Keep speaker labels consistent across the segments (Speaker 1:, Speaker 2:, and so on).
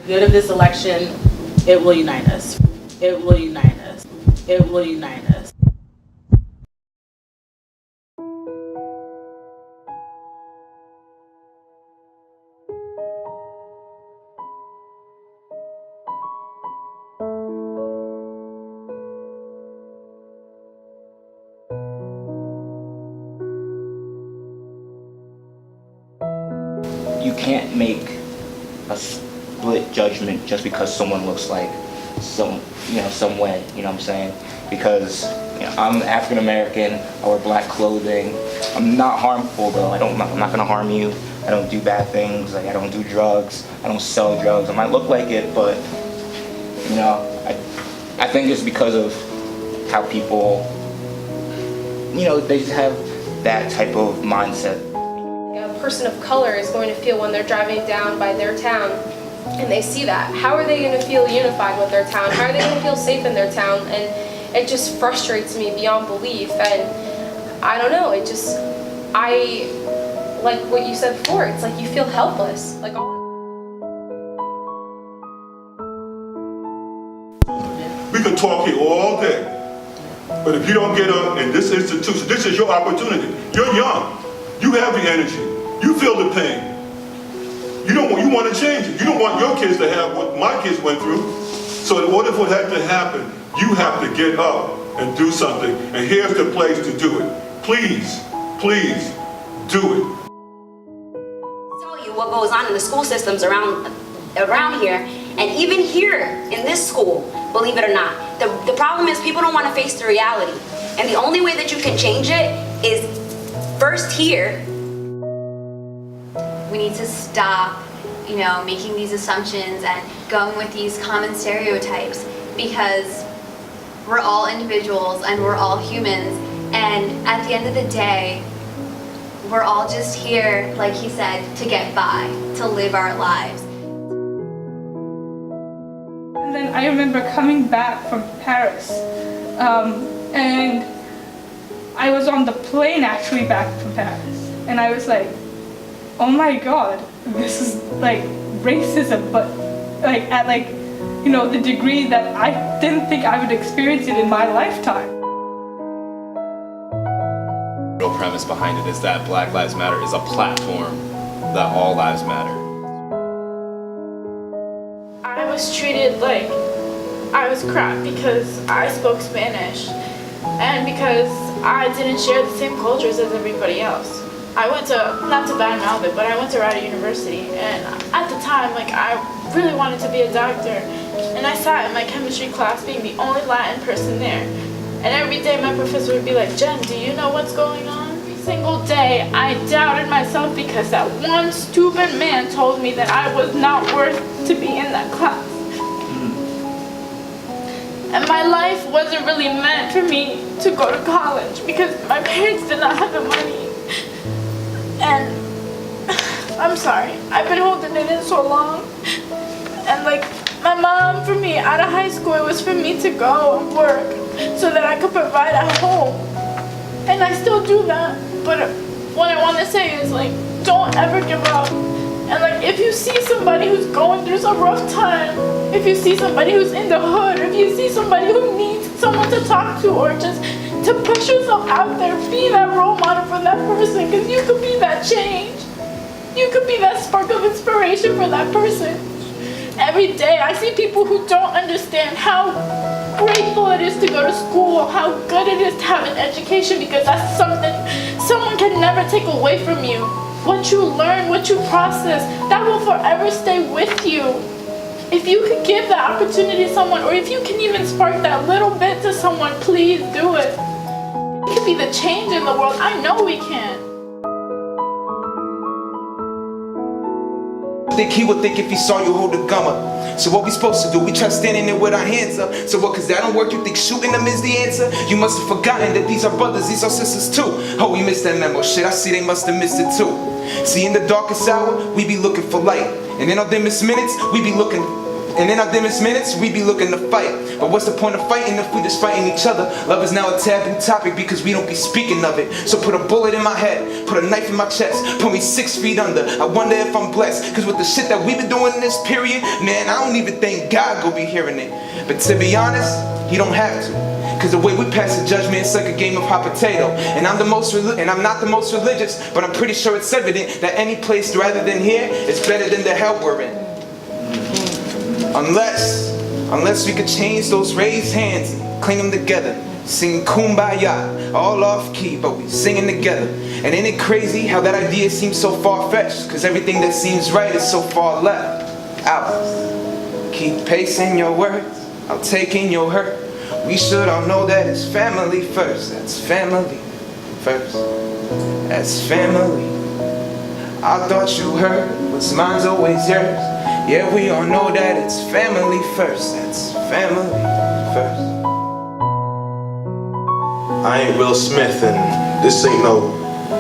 Speaker 1: Good of this election, it will unite us. It will unite us. It will unite us.
Speaker 2: You can't make a split judgment just because someone looks like some way, you know what I'm saying? Because I'm African American, I wear black clothing. I'm not harmful though. I'm not gonna harm you. I don't do bad things. Like I don't do drugs. I don't sell drugs. I might look like it, but I think it's because of how people, they just have that type of mindset.
Speaker 3: A person of color is going to feel when they're driving down by their town and they see that. How are they going to feel unified with their town? How are they going to feel safe in their town? And it just frustrates me beyond belief. And I don't know, I like what you said before, it's like you feel helpless. Like
Speaker 4: we could talk here all day, but if you don't get up in this institution, this is your opportunity. You're young. You have the energy. You feel the pain. You want to change it. You don't want your kids to have what my kids went through. So in order for that to happen, you have to get up and do something. And here's the place to do it. Please, please do it.
Speaker 5: Tell you what goes on in the school systems around here, and even here in this school, believe it or not. The problem is people don't want to face the reality. And the only way that you can change it is first here.
Speaker 6: We need to stop, making these assumptions and going with these common stereotypes, because we're all individuals and we're all humans, and at the end of the day, we're all just here, like he said, to get by, to live our lives.
Speaker 7: And then I remember coming back from Paris, and I was on the plane actually back from Paris, and I was like, oh my god, this is like racism, but like at the degree that I didn't think I would experience it in my lifetime.
Speaker 8: The real premise behind it is that Black Lives Matter is a platform that all lives matter.
Speaker 9: I was treated like I was crap because I spoke Spanish and because I didn't share the same cultures as everybody else. I went to, not to badmouth it, but I went to Rider University, and at the time, I really wanted to be a doctor, and I sat in my chemistry class being the only Latin person there, and every day my professor would be like, Jen, do you know what's going on? Every single day, I doubted myself because that one stupid man told me that I was not worth to be in that class. And my life wasn't really meant for me to go to college because my parents did not have the money. And I'm sorry, I've been holding it in so long. And my mom, for me, out of high school, it was for me to go and work so that I could provide at home. And I still do that. But what I want to say is don't ever give up. And if you see somebody who's going through some rough time, if you see somebody who's in the hood, or if you see somebody who needs someone to talk to, or just to push yourself out there, be that role model for that person, because you could be that change. You could be that spark of inspiration for that person. Every day I see people who don't understand how grateful it is to go to school, how good it is to have an education, because that's something someone can never take away from you. What you learn, what you process, that will forever stay with you. If you could give that opportunity to someone, or if you can even spark that little bit to someone, please do it. We can be the change in the world. I know we can.
Speaker 10: Think he would think if he saw you hold a gun up. So what we supposed to do? We try standing there with our hands up. So what, cause that don't work, you think shooting them is the answer? You must have forgotten that these are brothers, these are sisters too. Oh, we missed that memo, shit, I see they must have missed it too. See, in the darkest hour, we be looking for light. And in our dimmest minutes, we be looking And in our dimmest minutes, we be looking to fight. But what's the point of fighting if we just fighting each other? Love is now a taboo topic because we don't be speaking of it. So put a bullet in my head, put a knife in my chest, put me 6 feet under. I wonder if I'm blessed, cause with the shit that we been doing in this period, man, I don't even think God gon' be hearing it. But to be honest, he don't have to. Cause the way we pass the judgment, it's like a game of hot potato. And I'm not the most religious, but I'm pretty sure it's evident that any place rather than here is better than the hell we're in. Unless we could change those raised hands and clean them together, singing kumbaya, all off key, but we singing together. And ain't it crazy how that idea seems so far-fetched? Cause everything that seems right is so far left out. Keep pacing your words, I'll take in your hurt. We should all know that it's family first. That's family first. That's family. I thought you heard what's mine's always yours. Yeah, we all know that it's family first. That's family first.
Speaker 11: I ain't Will Smith and this ain't no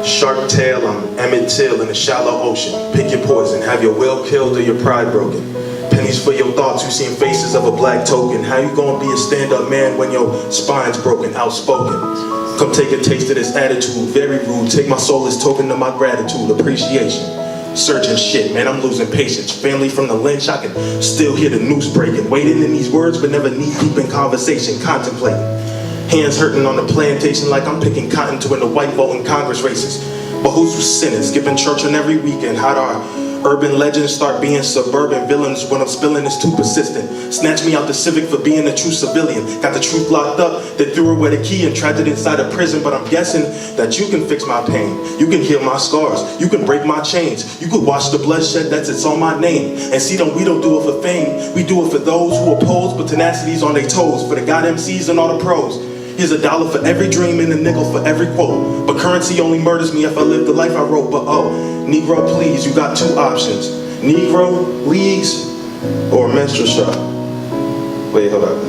Speaker 11: Shark Tale. I'm Emmett Till in a shallow ocean. Pick your poison, have your will killed or your pride broken. Pennies for your thoughts, you seen faces of a black token. How you gonna be a stand-up man when your spine's broken, outspoken? Come take a taste of this attitude, very rude. Take my soul as token of my gratitude, appreciation. Searching shit, man, I'm losing patience. Family from the lynch, I can still hear the noose breaking. Waiting in these words, but never knee deep in conversation, contemplating. Hands hurting on the plantation like I'm picking cotton to win the white vote in Congress races. But who's sinning? Skipping church on every weekend. How'd our urban legends start being suburban villains when I'm spilling is too persistent? Snatch me out the civic for being a true civilian. Got the truth locked up, they threw away the key and trapped it inside a prison. But I'm guessing that you can fix my pain. You can heal my scars. You can break my chains. You could wash the bloodshed it's on my name. And see, we don't do it for fame. We do it for those who oppose, but tenacity's on their toes. For the God MCs and all the pros. Here's $1 for every dream and a nickel for every quote. But currency only murders me if I live the life I wrote. But oh, Negro, please, you got 2 options. Negro leagues or menstrual show. Wait, hold up.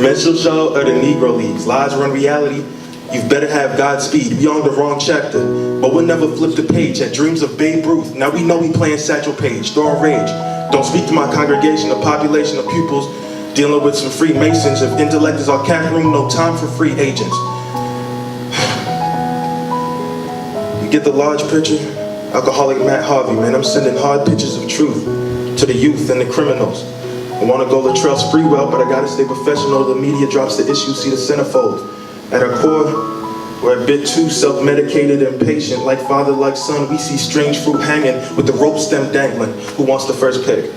Speaker 11: Menstrual show or the Negro leagues. Lies run reality. You better have Godspeed. We on the wrong chapter, but we'll never flip the page. Had dreams of Babe Ruth. Now we know we playing Satchel Paige. Throwing rage. Don't speak to my congregation, a population of pupils. Dealing with some Freemasons. If intellect is our cap room, no time for free agents. You get the large picture? Alcoholic Matt Harvey, man, I'm sending hard pictures of truth to the youth and the criminals. I wanna go Latrell Sprewell, but I gotta stay professional. The media drops the issue, see the centerfold. At our core, we're a bit too self-medicated and patient. Like father, like son, we see strange fruit hanging with the rope stem dangling. Who wants the first pick?